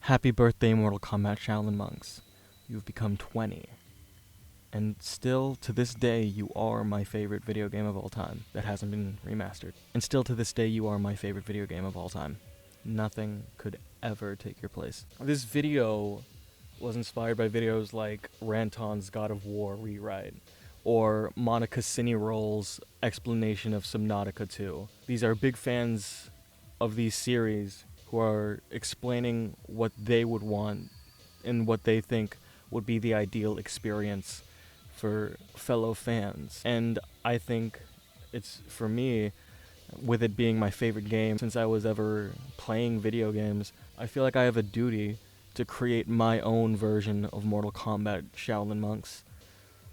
Happy birthday, Mortal Kombat Shaolin monks. You've become 20. And still, to this day, you are my favorite video game of all time that hasn't been remastered. And still, to this day, you are my favorite video game of all time. Nothing could ever take your place. This video was inspired by videos like Ranton's God of War rewrite, or Monica Cineroll's explanation of Subnautica 2. These are big fans of these series who are explaining what they would want and what they think would be the ideal experience for fellow fans. And I think it's, for me, with it being my favorite game since I was ever playing video games, I feel like I have a duty to create my own version of Mortal Kombat Shaolin Monks,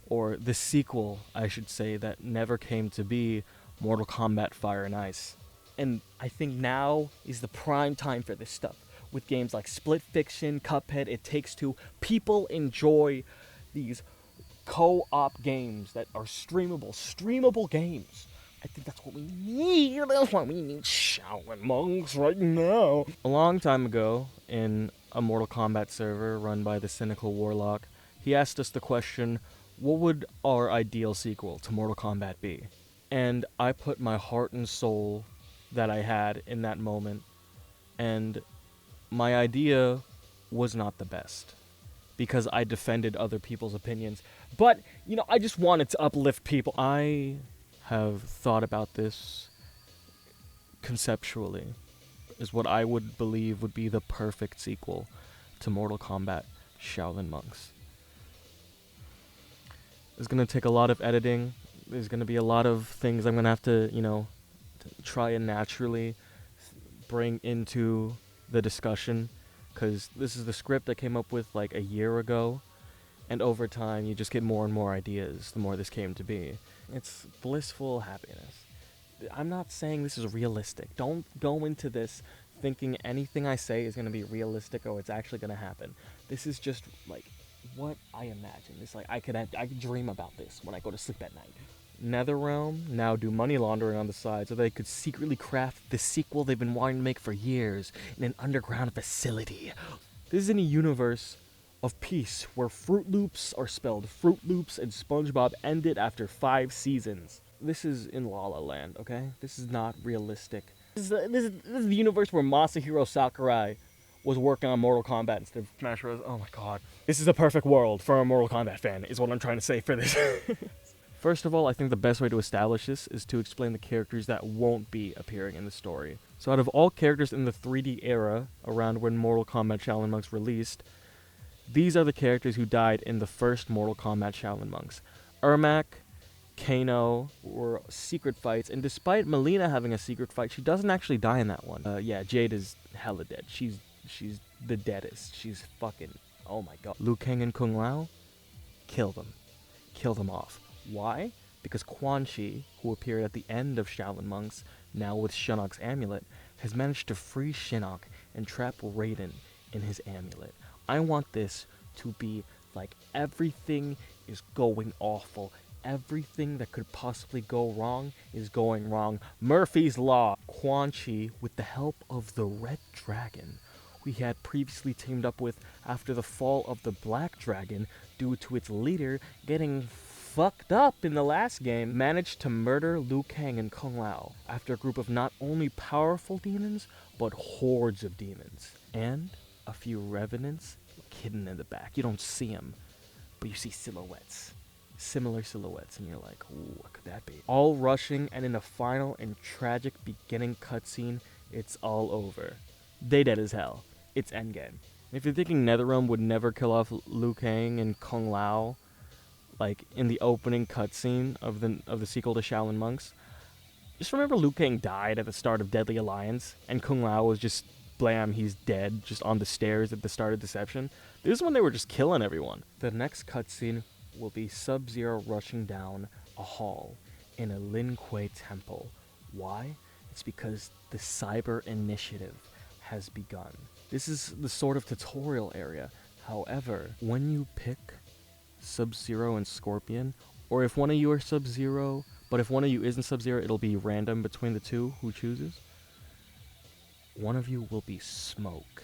or the sequel, I should say, that never came to be, Mortal Kombat Fire and Ice. And I think now is the prime time for this stuff. With games like Split Fiction, Cuphead, It Takes Two, people enjoy these co-op games that are streamable games. I think that's what we need. That's why we need Shaolin Monks right now. A long time ago, in a Mortal Kombat server run by the Cynical Warlock, he asked us the question, what would our ideal sequel to Mortal Kombat be? And I put my heart and soul that I had in that moment, and my idea was not the best, because I defended other people's opinions. But, I just wanted to uplift people. I have thought about this conceptually, is what I would believe would be the perfect sequel to Mortal Kombat Shaolin Monks. It's going to take a lot of editing. There's going to be a lot of things I'm going to have to, try and naturally bring into the discussion, because this is the script I came up with like a year ago, and over time you just get more and more ideas the more this came to be. It's blissful happiness. I'm not saying this is realistic. Don't go into this thinking anything I say is going to be realistic or it's actually going to happen. This is just like what I imagine. It's like I could dream about this when I go to sleep at night. NetherRealm now do money laundering on the side so they could secretly craft the sequel they've been wanting to make for years in an underground facility. This is in a universe of peace where Fruit Loops are spelled Fruit Loops and SpongeBob ended after 5 seasons. This is in La La Land, okay? This is not realistic. This is the universe where Masahiro Sakurai was working on Mortal Kombat instead of Smash Bros. Oh my god. This is the perfect world for a Mortal Kombat fan, is what I'm trying to say for this. First of all, I think the best way to establish this is to explain the characters that won't be appearing in the story. So out of all characters in the 3D era, around when Mortal Kombat Shaolin Monks released, these are the characters who died in the first Mortal Kombat Shaolin Monks. Ermac, Kano were secret fights, and despite Melina having a secret fight, she doesn't actually die in that one. Jade is hella dead. She's the deadest. She's fucking, oh my god. Liu Kang and Kung Lao, kill them. Kill them off. Why? Because Quan Chi, who appeared at the end of Shaolin Monks, now with Shinnok's amulet, has managed to free Shinnok and trap Raiden in his amulet. I want this to be like everything is going awful. Everything that could possibly go wrong is going wrong. Murphy's Law. Quan Chi, with the help of the Red Dragon, we had previously teamed up with after the fall of the Black Dragon due to its leader getting fucked up in the last game, managed to murder Liu Kang and Kung Lao after a group of not only powerful demons, but hordes of demons. And a few revenants hidden in the back. You don't see them, but you see silhouettes. Similar silhouettes, and you're like, ooh, what could that be? All rushing, and in a final and tragic beginning cutscene, it's all over. They dead as hell. It's endgame. If you're thinking NetherRealm would never kill off Liu Kang and Kung Lao, like in the opening cutscene of the sequel to Shaolin Monks, just remember Liu Kang died at the start of Deadly Alliance, and Kung Lao was just, blam, he's dead, just on the stairs at the start of Deception. This is when they were just killing everyone. The next cutscene will be Sub-Zero rushing down a hall in a Lin Kuei temple. Why? It's because the Cyber Initiative has begun. This is the sort of tutorial area. However, when you pick Sub-Zero and Scorpion, or if one of you are Sub-Zero, but if one of you isn't Sub-Zero, it'll be random between the two who chooses. One of you will be Smoke.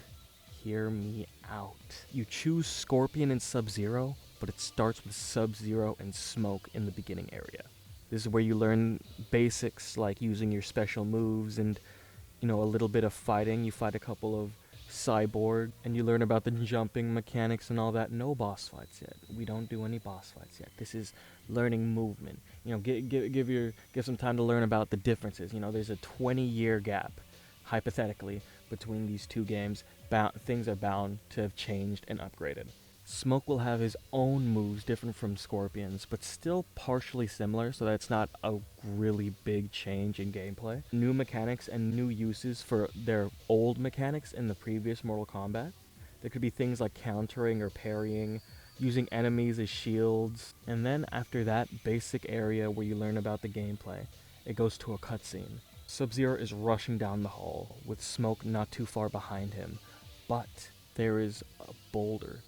hear me out. You choose Scorpion and Sub-Zero, but it starts with Sub-Zero and Smoke in the beginning area. This is where you learn basics like using your special moves and, you know, a little bit of fighting. You fight a couple of cyborg and you learn about the jumping mechanics and all that. No boss fights yet. We don't do any boss fights yet. This is learning movement. You know, give some time to learn about the differences. You know, there's a 20-year gap, hypothetically, between these two games. Things are bound to have changed and upgraded. Smoke will have his own moves different from Scorpion's, but still partially similar, so that's not a really big change in gameplay. New mechanics and new uses for their old mechanics in the previous Mortal Kombat. There could be things like countering or parrying, using enemies as shields, and then after that basic area where you learn about the gameplay, it goes to a cutscene. Sub-Zero is rushing down the hall, with Smoke not too far behind him, but there is a boulder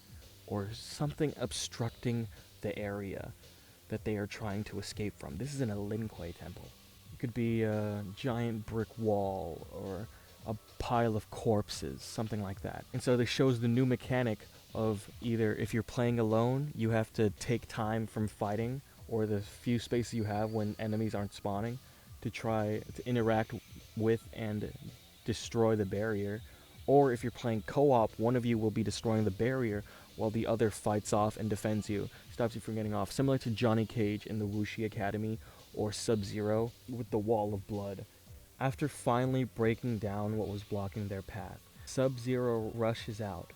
or something obstructing the area that they are trying to escape from. This is in a Lin Kuei temple. It could be a giant brick wall or a pile of corpses, something like that. And so this shows the new mechanic of either if you're playing alone, you have to take time from fighting, or the few spaces you have when enemies aren't spawning to try to interact with and destroy the barrier. Or if you're playing co-op, one of you will be destroying the barrier while the other fights off and defends you, stops you from getting off, similar to Johnny Cage in the Wuxi Academy or Sub-Zero with the Wall of Blood. After finally breaking down what was blocking their path, Sub-Zero rushes out,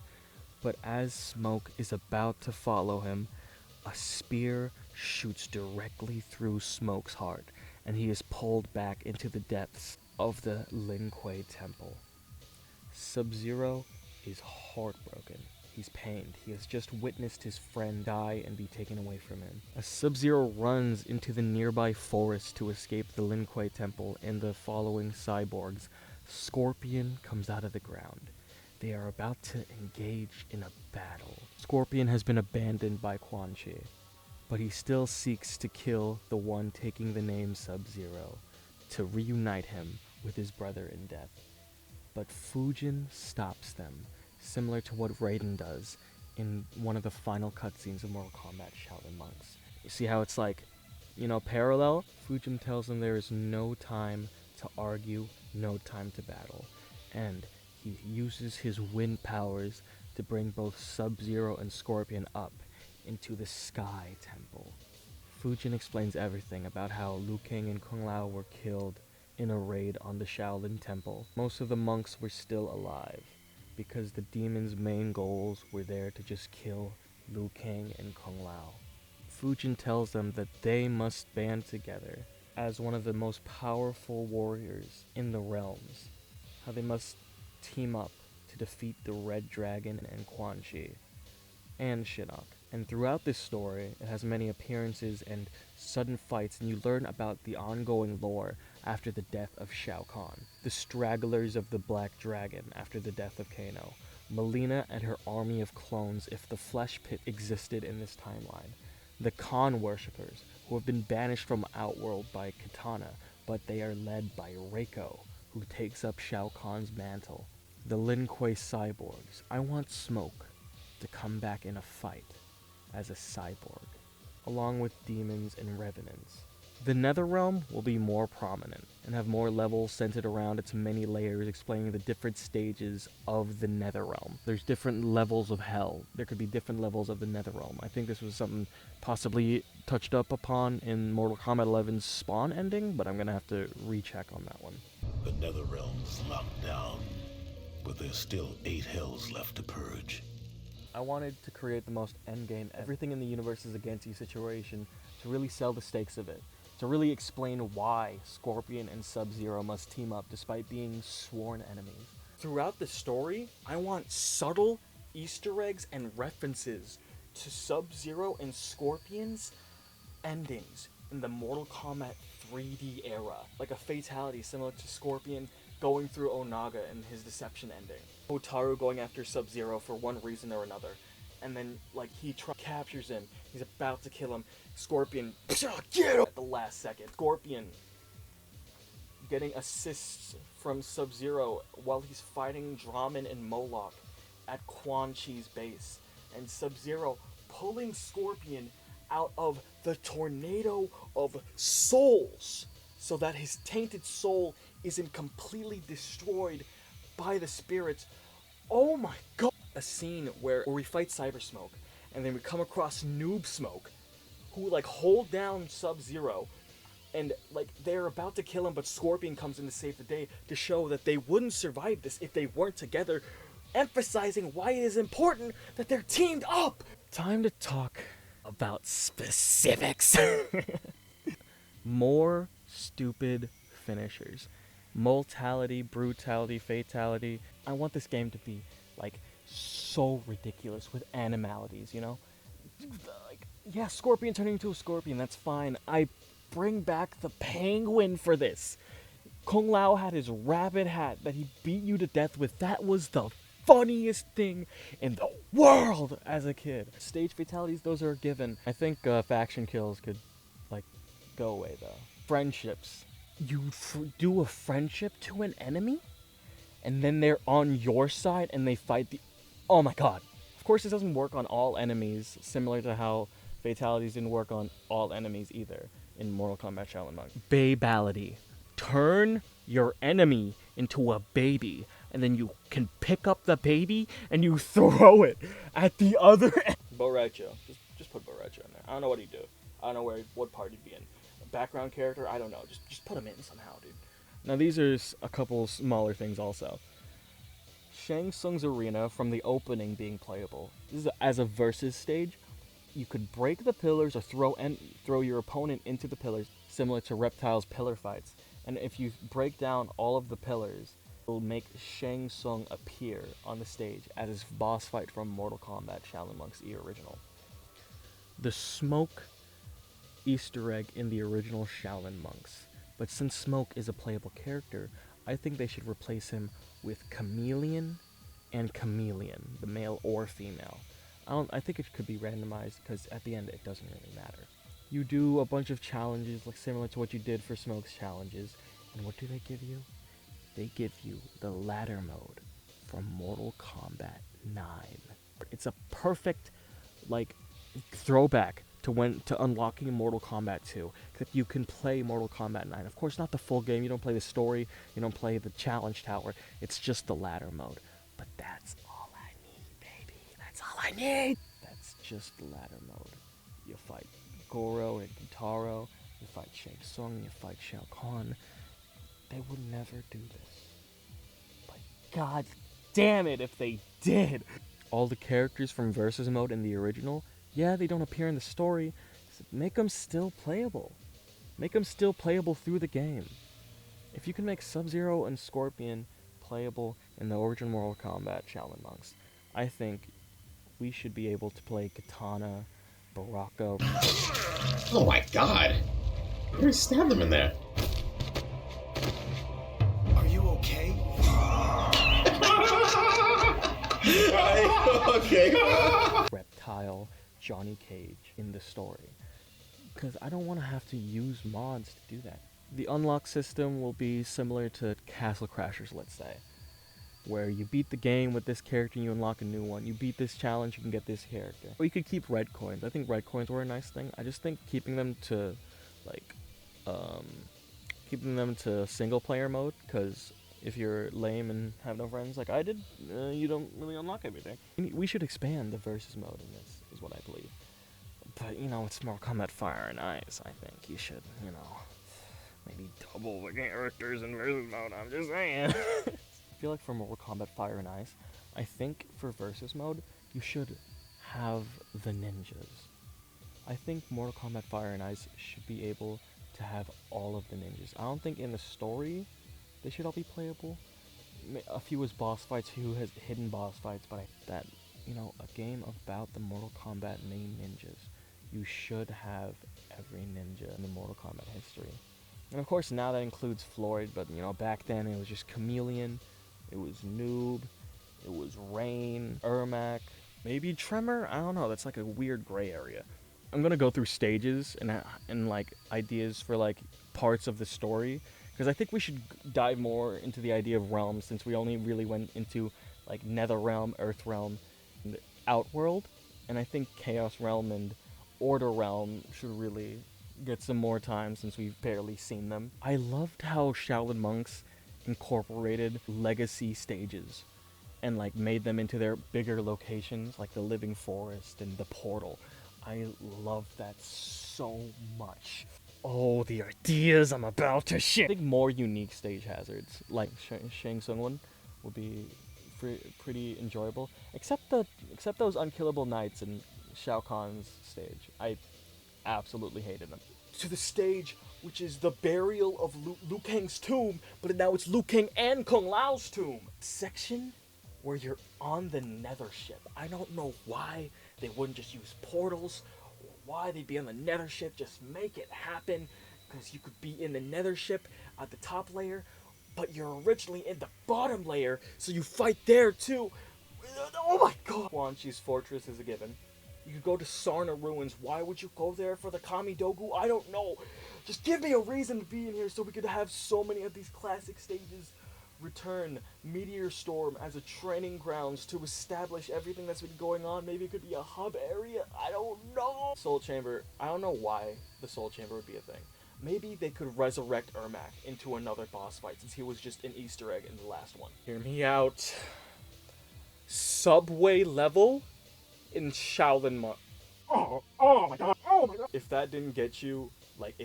but as Smoke is about to follow him, a spear shoots directly through Smoke's heart, and he is pulled back into the depths of the Lin Kuei temple. Sub-Zero is heartbroken. He's pained. He has just witnessed his friend die and be taken away from him. As Sub-Zero runs into the nearby forest to escape the Lin Kuei temple and the following cyborgs, Scorpion comes out of the ground. They are about to engage in a battle. Scorpion has been abandoned by Quan Chi, but he still seeks to kill the one taking the name Sub-Zero, to reunite him with his brother in death. But Fujin stops them, similar to what Raiden does in one of the final cutscenes of Mortal Kombat Shaolin Monks. You see how it's like, you know, parallel? Fujin tells them there is no time to argue, no time to battle. And he uses his wind powers to bring both Sub-Zero and Scorpion up into the Sky Temple. Fujin explains everything about how Liu Kang and Kung Lao were killed in a raid on the Shaolin Temple. Most of the monks were still alive, because the demon's main goals were there to just kill Liu Kang and Kung Lao. Fujin tells them that they must band together as one of the most powerful warriors in the realms, how they must team up to defeat the Red Dragon and Quan Chi, and Shinnok. And throughout this story, it has many appearances and sudden fights, and you learn about the ongoing lore after the death of Shao Kahn, the stragglers of the Black Dragon after the death of Kano, Melina and her army of clones if the Flesh Pit existed in this timeline, the Khan worshippers who have been banished from Outworld by Kitana, but they are led by Reiko, who takes up Shao Kahn's mantle, the Lin Kuei cyborgs. I want Smoke to come back in a fight as a cyborg, along with demons and revenants. The Netherrealm will be more prominent and have more levels centered around its many layers, explaining the different stages of the Netherrealm. There's different levels of hell. There could be different levels of the Netherrealm. I think this was something possibly touched up upon in Mortal Kombat 11's Spawn ending, but I'm going to have to recheck on that one. The Netherrealm's locked down, but there's still 8 hells left to purge. I wanted to create the most endgame, everything in the universe is against you situation to really sell the stakes of it. To really explain why Scorpion and Sub-Zero must team up despite being sworn enemies. Throughout the story, I want subtle Easter eggs and references to Sub-Zero and Scorpion's endings in the Mortal Kombat 3D era. Like a fatality similar to Scorpion going through Onaga and his Deception ending. Hotaru going after Sub-Zero for one reason or another. And then, like, he captures him. He's about to kill him. Scorpion, get him! At the last second. Scorpion getting assists from Sub-Zero while he's fighting Draman and Moloch at Quan Chi's base, and Sub-Zero pulling Scorpion out of the tornado of souls so that his tainted soul isn't completely destroyed by the spirits. Oh my god! A scene where we fight Cyber Smoke, and then we come across Noob Smoke, who like hold down Sub-Zero, and like they're about to kill him, but Scorpion comes in to save the day to show that they wouldn't survive this if they weren't together, emphasizing why it is important that they're teamed up. Time to talk about specifics. More stupid finishers. Mortality, brutality, fatality. I want this game to be like so ridiculous with animalities, you know? Like, yeah, Scorpion turning into a scorpion, that's fine. I bring back the penguin for this. Kung Lao had his rabbit hat that he beat you to death with. That was the funniest thing in the world as a kid. Stage fatalities, those are a given. I think faction kills could like go away though. Friendships. You do a friendship to an enemy, and then they're on your side and they fight the... Oh my god. Of course this doesn't work on all enemies, similar to how fatalities didn't work on all enemies either in Mortal Kombat Shaolin Monk. Babality. Turn your enemy into a baby, and then you can pick up the baby and you throw it at the other end. Rai Cho. Just put Rai Cho in there. I don't know what he'd do. I don't know what part he'd be in. Background character, I don't know. Just put him in somehow, dude. Now these are a couple smaller things also. Shang Tsung's arena from the opening being playable. This is as a versus stage. You could break the pillars or throw your opponent into the pillars, similar to Reptile's pillar fights. And if you break down all of the pillars, it will make Shang Tsung appear on the stage as his boss fight from Mortal Kombat Shaolin Monk's E original. The Smoke Easter egg in the original Shaolin Monks. But since Smoke is a playable character, I think they should replace him with Chameleon and Khameleon, the male or female. I think it could be randomized because at the end it doesn't really matter. You do a bunch of challenges like similar to what you did for Smoke's challenges, and what do they give you? They give you the ladder mode from Mortal Kombat 9. It's a perfect like throwback to unlocking Mortal Kombat 2. That you can play Mortal Kombat 9. Of course, not the full game. You don't play the story. You don't play the challenge tower. It's just the ladder mode. But that's all I need, baby. That's all I need. That's just the ladder mode. You fight Goro and Gintaro. You fight Shang Tsung. You fight Shao Kahn. They would never do this. But god damn it if they did. All the characters from Versus mode in the original, yeah, they don't appear in the story. So make them still playable. Make them still playable through the game. If you can make Sub-Zero and Scorpion playable in the original Mortal Kombat Shaolin Monks, I think we should be able to play Katana, Baraka. Oh my god! You already stabbed him in there. Are you okay? Okay. Reptile, Johnny Cage in the story. Because I don't want to have to use mods to do that. The unlock system will be similar to Castle Crashers, let's say, where you beat the game with this character and you unlock a new one. You beat this challenge, you can get this character. Or you could keep red coins. I think red coins were a nice thing. I just think keeping them to, like, single player mode, because if you're lame and have no friends like I did, you don't really unlock everything. We should expand the versus mode in this, is what I believe. But, you know, it's Mortal Kombat Fire and Ice. I think you should, you know, maybe double the characters in versus mode. I'm just saying. I feel like for Mortal Kombat Fire and Ice, I think for versus mode, you should have the ninjas. I think Mortal Kombat Fire and Ice should be able to have all of the ninjas. I don't think in the story they should all be playable. A few as boss fights, a few has hidden boss fights, but that, you know, a game about the Mortal Kombat main ninjas, you should have every ninja in the Mortal Kombat history. And of course now that includes Floyd, but you know, back then it was just Chameleon, it was Noob, it was Rain, Ermac, maybe Tremor, I don't know, that's like a weird gray area. I'm gonna go through stages and like ideas for like parts of the story, because I think we should dive more into the idea of realms, since we only really went into like Nether Realm, Earth Realm, and Outworld, and I think Chaos Realm and Order Realm should really get some more time since we've barely seen them. I loved how Shaolin monks incorporated legacy stages and like made them into their bigger locations, like the Living Forest and the Portal. I love that so much. Oh, the ideas I'm about to share. I think more unique stage hazards, like Shang Tsung would be pretty enjoyable. Except those unkillable knights in Shao Kahn's stage. I absolutely hated them. To the stage, which is the burial of Liu Kang's tomb, but now it's Liu Kang and Kung Lao's tomb. Section where you're on the nether ship. I don't know why they wouldn't just use portals, or why they'd be on the nether ship. Just make it happen, because you could be in the nether ship at the top layer, but you're originally in the bottom layer, so you fight there too. Oh my god! Quan Chi's fortress is a given. You could go to Sarna Ruins. Why would you go there for the Kami Dogu? I don't know. Just give me a reason to be in here so we could have so many of these classic stages return. Meteor Storm as a training grounds to establish everything that's been going on. Maybe it could be a hub area. I don't know. Soul Chamber. I don't know why the Soul Chamber would be a thing. Maybe they could resurrect Ermac into another boss fight since he was just an Easter egg in the last one. Hear me out. Subway level in Shaolin Monk. Oh my god. Oh my god. If that didn't get you like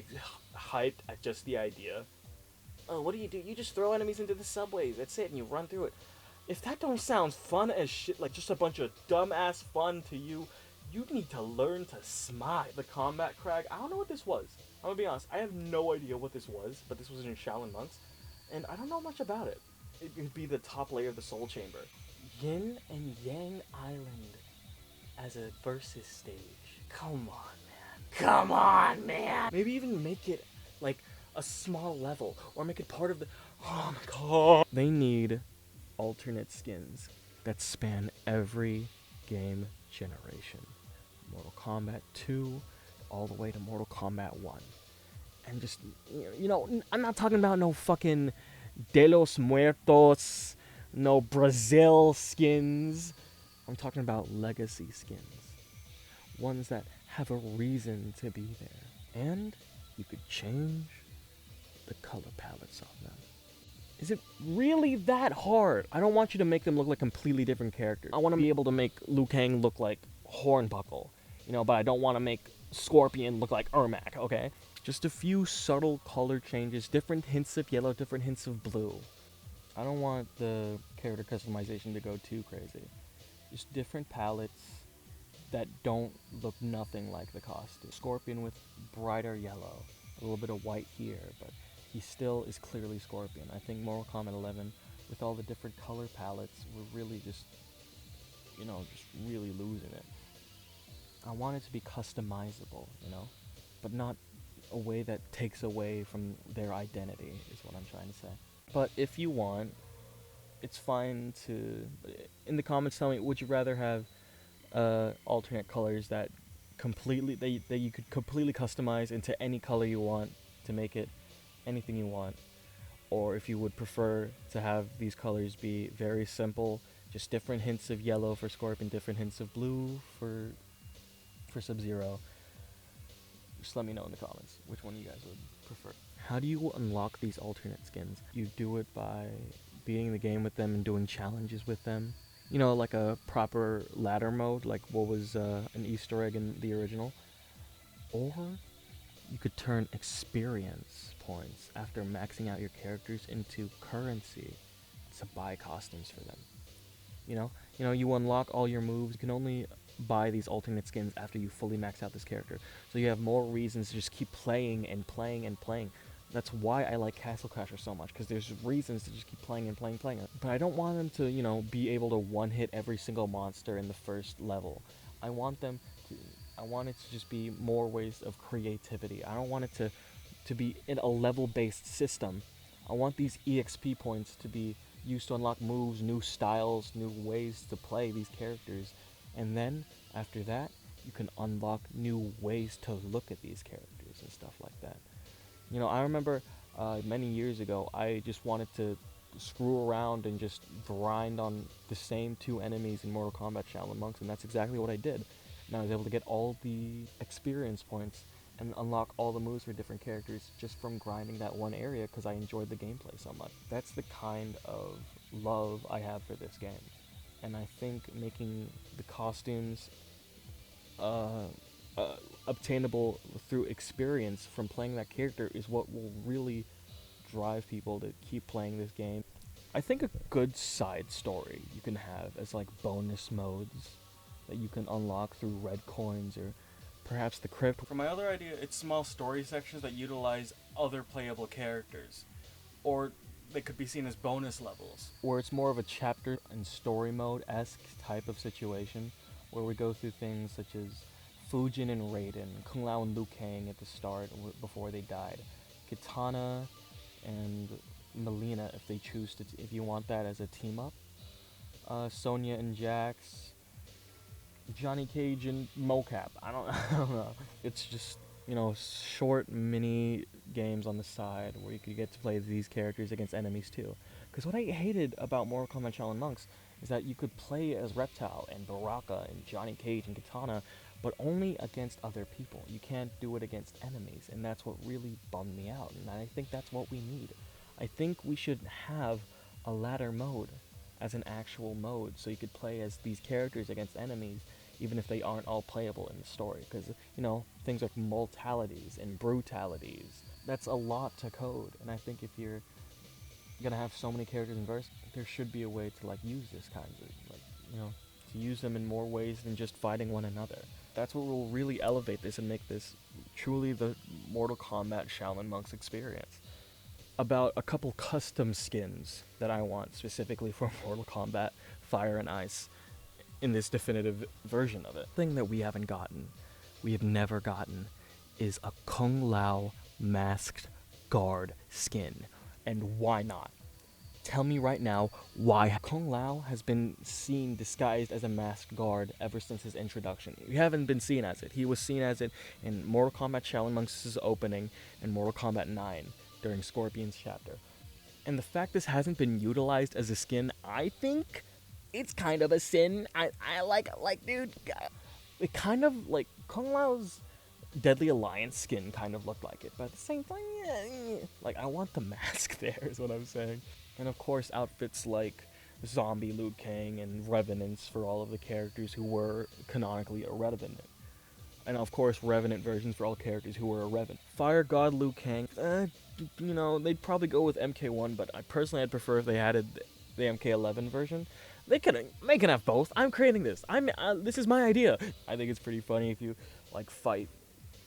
hyped at just the idea. Oh, what do? You just throw enemies into the subways. That's it, and you run through it. If that don't sound fun as shit, like just a bunch of dumbass fun to you, you need to learn to smile. The combat crag. I don't know what this was. I'm gonna be honest. I have no idea what this was, but this was in Shaolin Monks, and I don't know much about it. It could be the top layer of the Soul Chamber. Yin and Yang Island as a versus stage. Come on, man. Come on, man. Maybe even make it like a small level, or make it part of the. Oh my god. They need alternate skins that span every game generation. Mortal Kombat 2 all the way to Mortal Kombat 1. And just, you know, I'm not talking about no fucking De Los Muertos, no Brazil skins. I'm talking about legacy skins. Ones that have a reason to be there. And you could change the color palettes on them. Is it really that hard? I don't want you to make them look like completely different characters. I want to be able to make Liu Kang look like Hornbuckle, you know, but I don't want to make Scorpion look like Ermac, okay? Just a few subtle color changes, different hints of yellow, different hints of blue. I don't want the character customization to go too crazy. Just different palettes that don't look nothing like the costume. Scorpion with brighter yellow, a little bit of white here, but he still is clearly Scorpion. I think Mortal Kombat 11, with all the different color palettes, we're really just, you know, just really losing it. I want it to be customizable, you know, but not a way that takes away from their identity, is what I'm trying to say. But if you want, it's fine to, in the comments, tell me, would you rather have alternate colors that completely, that you could completely customize into any color you want to make it anything you want, or if you would prefer to have these colors be very simple, just different hints of yellow for Scorpion, different hints of blue for Sub-Zero. Just let me know in the comments which one you guys would prefer. How do you unlock these alternate skins? You do it by beating the game with them and doing challenges with them. You know, like a proper ladder mode, like what was an Easter egg in the original. Or you could turn experience points after maxing out your characters into currency to buy costumes for them. You know, you unlock all your moves. You can only buy these alternate skins after you fully max out this character. So you have more reasons to just keep playing and playing and playing. That's why I like Castle Crasher so much, because there's reasons to just keep playing and playing and playing. But I don't want them to, you know, be able to one-hit every single monster in the first level. I want it to just be more ways of creativity. I don't want it to be in a level-based system. I want these EXP points to be used to unlock moves, new styles, new ways to play these characters. And then, after that, you can unlock new ways to look at these characters and stuff like that. You know, I remember many years ago, I just wanted to screw around and just grind on the same 2 enemies in Mortal Kombat Shaolin Monks, and that's exactly what I did. And I was able to get all the experience points and unlock all the moves for different characters just from grinding that one area because I enjoyed the gameplay so much. That's the kind of love I have for this game. And I think making the costumes obtainable through experience from playing that character is what will really drive people to keep playing this game. I think a good side story you can have as like bonus modes that you can unlock through red coins or perhaps the crypt. For my other idea, it's small story sections that utilize other playable characters, or they could be seen as bonus levels, where it's more of a chapter and story mode-esque type of situation, where we go through things such as Fujin and Raiden, Kung Lao and Liu Kang at the start before they died, Kitana and Melina if they choose to, if you want that as a team up, Sonya and Jax, Johnny Cage and Mocap. I don't know. It's just, short mini games on the side where you could get to play these characters against enemies too. Because what I hated about Mortal Kombat Shaolin Monks is that you could play as Reptile and Baraka and Johnny Cage and Kitana, but only against other people. You can't do it against enemies, and that's what really bummed me out, and I think that's what we need. I think we should have a ladder mode as an actual mode, so you could play as these characters against enemies, even if they aren't all playable in the story, because, things like mortalities and brutalities, that's a lot to code, and I think if you're gonna have so many characters in verse, there should be a way to, use this kind of, to use them in more ways than just fighting one another. That's what will really elevate this and make this truly the Mortal Kombat Shaolin Monks experience. About a couple custom skins that I want specifically for Mortal Kombat Fire and Ice in this definitive version of it. Thing that we haven't gotten, we have never gotten, is a Kung Lao masked guard skin. And why not? Tell me right now why Kung Lao has been seen disguised as a masked guard ever since his introduction. We haven't been seen as it. He was seen as it in Mortal Kombat Shaolin Monks' opening and Mortal Kombat 9 during Scorpion's chapter. And the fact this hasn't been utilized as a skin, I think it's kind of a sin. I like, dude, it kind of, Kung Lao's Deadly Alliance skin kind of looked like it, but at the same time, I want the mask there, is what I'm saying. And of course, outfits like Zombie Liu Kang and Revenants for all of the characters who were canonically a Revenant. And of course, Revenant versions for all characters who were a Revenant. Fire God Liu Kang, they'd probably go with MK1, but I'd prefer if they added the MK11 version. They can have both. I'm creating this. This is my idea. I think it's pretty funny if you fight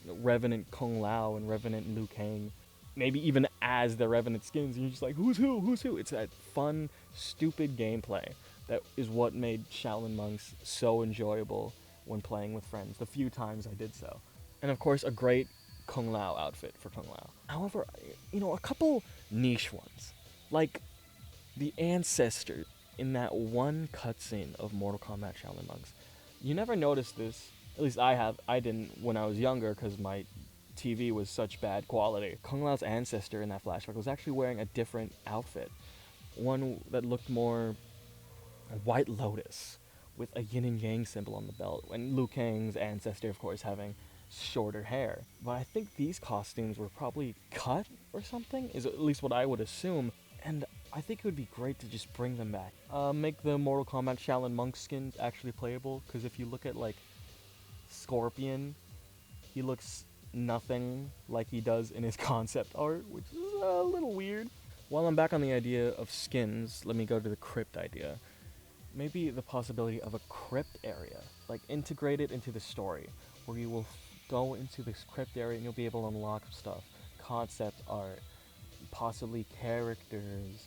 Revenant Kung Lao and Revenant Liu Kang, maybe even as the Revenant skins, and you're just like, who's who? It's that fun, stupid gameplay that is what made Shaolin Monks so enjoyable when playing with friends, the few times I did so. And of course, a great Kung Lao outfit for Kung Lao. However, a couple niche ones, like the Ancestor in that one cutscene of Mortal Kombat Shaolin Monks. You never noticed this, at least I didn't when I was younger because my TV was such bad quality. Kung Lao's Ancestor in that flashback was actually wearing a different outfit. One that looked more White Lotus with a yin and yang symbol on the belt, and Liu Kang's Ancestor, of course, having shorter hair. But I think these costumes were probably cut or something, is at least what I would assume, and I think it would be great to just bring them back. Make the Mortal Kombat Shaolin Monk skins actually playable, because if you look at, Scorpion, he looks nothing like he does in his concept art, which is a little weird. While I'm back on the idea of skins, let me go to the Krypt idea. Maybe the possibility of a Krypt area, integrated into the story, where you will go into this Krypt area and you'll be able to unlock stuff, concept art, possibly characters,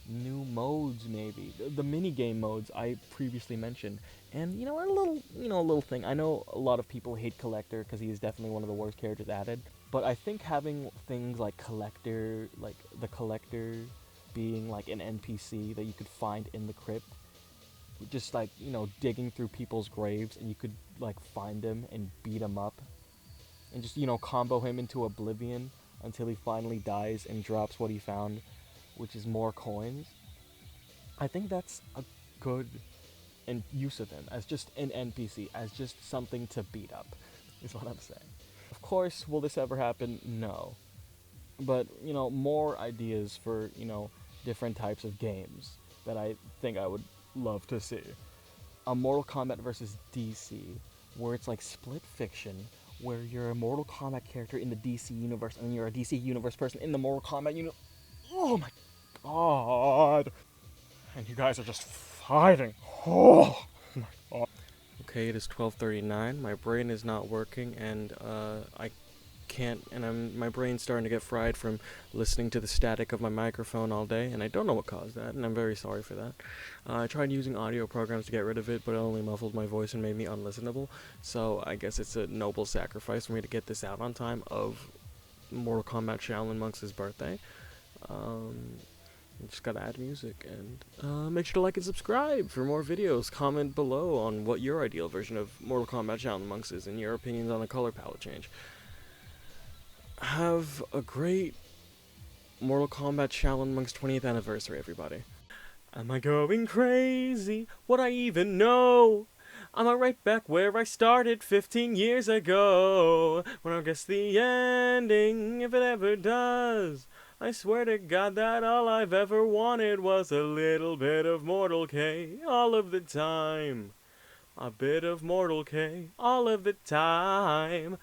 new modes maybe, the mini-game modes I previously mentioned, and a little thing. I know a lot of people hate Collector because he is definitely one of the worst characters added, but I think having things like Collector, the Collector being an NPC that you could find in the crypt, just digging through people's graves, and you could find him and beat him up and just combo him into oblivion until he finally dies and drops what he found, which is more coins. I think that's a good use of him as just an NPC, as just something to beat up, is what I'm saying. Of course, will this ever happen? No. But, more ideas for, different types of games that I think I would love to see. A Mortal Kombat versus DC, where it's like split fiction, where you're a Mortal Kombat character in the DC universe and you're a DC universe person in the Mortal Kombat universe. Oh my god! And you guys are just fighting. Oh my god. Okay, it is 12:39. My brain is not working, and I can't. And my brain's starting to get fried from listening to the static of my microphone all day, and I don't know what caused that, and I'm very sorry for that. I tried using audio programs to get rid of it, but it only muffled my voice and made me unlistenable. So I guess it's a noble sacrifice for me to get this out on time of Mortal Kombat Shaolin Monks' birthday. Just gotta add music, and make sure to like and subscribe for more videos. Comment below on what your ideal version of Mortal Kombat Shaolin Monks is and your opinions on the color palette change. Have a great Mortal Kombat Shaolin Monks 20th anniversary, everybody. Am I going crazy? Would I even know? I'm right back where I started 15 years ago. When I guess the ending, if it ever does. I swear to God that all I've ever wanted was a little bit of Mortal K all of the time. A bit of Mortal K all of the time.